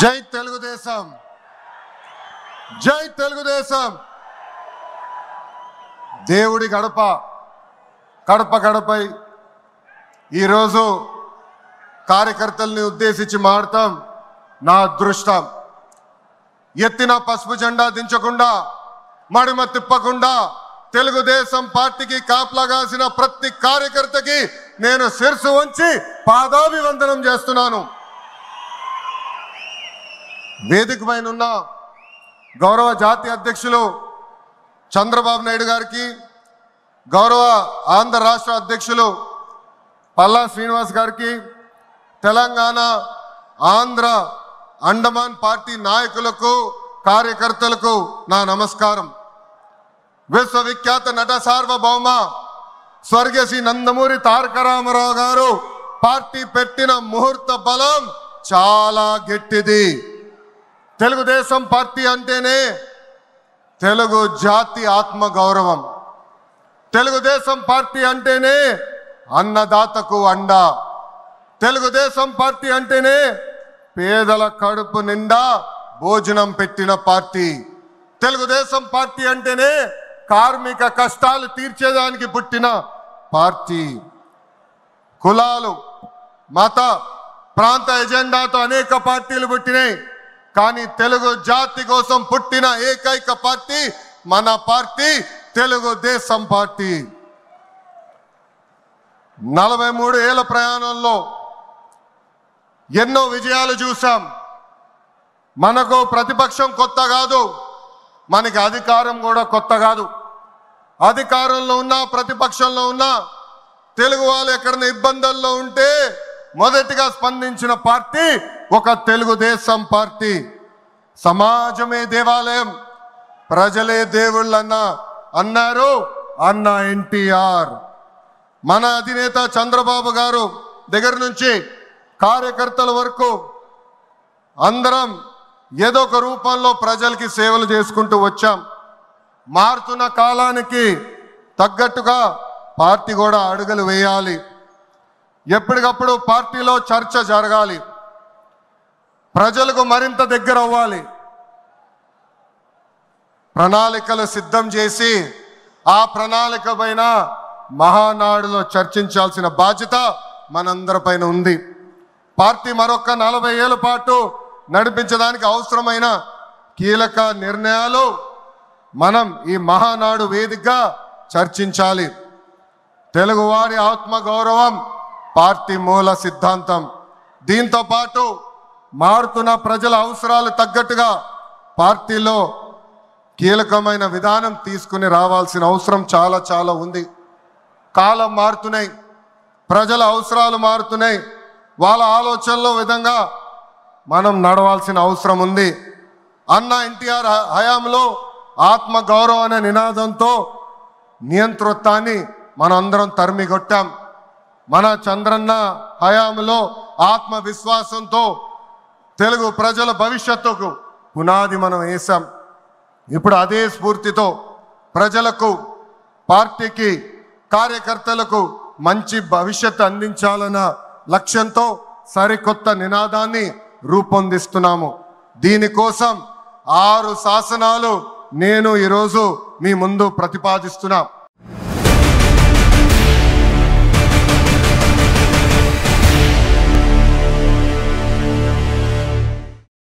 జై తెలుగుదేశం, జై తెలుగుదేశం. దేవుడి గడప కడప గడపై ఈరోజు కార్యకర్తల్ని ఉద్దేశించి మాడతాం. నా అదృష్టం, ఎత్తిన పసుపు జెండా దించకుండా మడిమ తిప్పకుండా తెలుగుదేశం పార్టీకి కాపలాగాసిన ప్రతి కార్యకర్తకి నేను శిరసు వంచి పాదాభివందనం చేస్తున్నాను. వేదిక పైన ఉన్న గౌరవ జాతీయ అధ్యక్షులు చంద్రబాబు నాయుడు గారికి, గౌరవ ఆంధ్ర రాష్ట్ర అధ్యక్షులు పల్లా శ్రీనివాస్ గారికి, తెలంగాణ ఆంధ్ర అండమాన్ పార్టీ నాయకులకు కార్యకర్తలకు నా నమస్కారం. విశ్వవిఖ్యాత నట సార్వభౌమ స్వర్గీయ శ్రీ నందమూరి తారక రామారావు గారు పార్టీ పెట్టిన ముహూర్త బలం చాలా గట్టిది. తెలుగుదేశం పార్టీ అంటేనే తెలుగు జాతి ఆత్మ గౌరవం. తెలుగుదేశం పార్టీ అంటేనే అన్నదాతకు అండ. తెలుగుదేశం పార్టీ అంటేనే పేదల కడుపు నిండా భోజనం పెట్టిన పార్టీ. తెలుగుదేశం పార్టీ అంటేనే కార్మిక కష్టాలు తీర్చేదానికి పుట్టిన పార్టీ. కులాలు, మత, ప్రాంత ఎజెండాతో అనేక పార్టీలు పుట్టినాయి. కానీ తెలుగు జాతి కోసం పుట్టిన ఏకైక పార్టీ మన పార్టీ తెలుగుదేశం పార్టీ. 43 ఏళ్ల ప్రయాణంలో ఎన్నో విజయాలు చూసాం. మనకు ప్రతిపక్షం కొత్త కాదు, మనకి అధికారం కూడా కొత్త కాదు. అధికారంలో ఉన్నా ప్రతిపక్షంలో ఉన్నా తెలుగు వాళ్ళు ఎక్కడైనా ఇబ్బందుల్లో ఉంటే మొదటిగా స్పందించిన పార్టీ ఒక తెలుగుదేశం పార్టీ. సమాజమే దేవాలయం, ప్రజలే దేవుళ్ళన్న అన్నారు అన్న ఎన్టీఆర్. మన అధినేత చంద్రబాబు గారు దగ్గర నుంచి కార్యకర్తల వరకు అందరం ఏదో ఒక రూపంలో ప్రజలకి సేవలు చేసుకుంటూ వచ్చాం. మారుతున్న కాలానికి తగ్గట్టుగా పార్టీ కూడా అడుగులు వేయాలి. ఎప్పటికప్పుడు పార్టీలో చర్చ జరగాలి, ప్రజలకు మరింత దగ్గర అవ్వాలి. ప్రణాళికలు సిద్ధం చేసి ఆ ప్రణాళిక పైన మహానాడులో చర్చించాల్సిన బాధ్యత మనందరిపైన ఉంది. పార్టీ మరొక 40 ఏళ్ల పాటు నడిపించడానికి అవసరమైన కీలక నిర్ణయాలు మనం ఈ మహానాడు వేదికగా చర్చించాలి. తెలుగువారి ఆత్మ గౌరవం పార్టీ మూల సిద్ధాంతం. దీంతో పాటు మారుతున్న ప్రజల అవసరాలు తగ్గట్టుగా పార్టీలో కీలకమైన విధానం తీసుకుని రావాల్సిన అవసరం చాలా చాలా ఉంది. కాలం మారుతున్నాయి, ప్రజల అవసరాలు మారుతున్నాయి. వాళ్ళ ఆలోచనలో విధంగా మనం నడవాల్సిన అవసరం ఉంది. అన్న ఎన్టీఆర్ హయాంలో ఆత్మ గౌరవం అనే నినాదంతో నియంతృత్వాన్ని మనందరం తరిమికొట్టాం. మన చంద్రన్న హయాంలో ఆత్మవిశ్వాసంతో తెలుగు ప్రజల భవిష్యత్తుకు పునాది మనం వేశాం. ఇప్పుడు అదే స్ఫూర్తితో ప్రజలకు, పార్టీకి, కార్యకర్తలకు మంచి భవిష్యత్తు అందించాలన్న లక్ష్యంతో సరికొత్త నినాదాన్ని రూపొందిస్తున్నాము. దీనికోసం 6 శాసనాలు నేను ఈరోజు మీ ముందు ప్రతిపాదిస్తున్నా.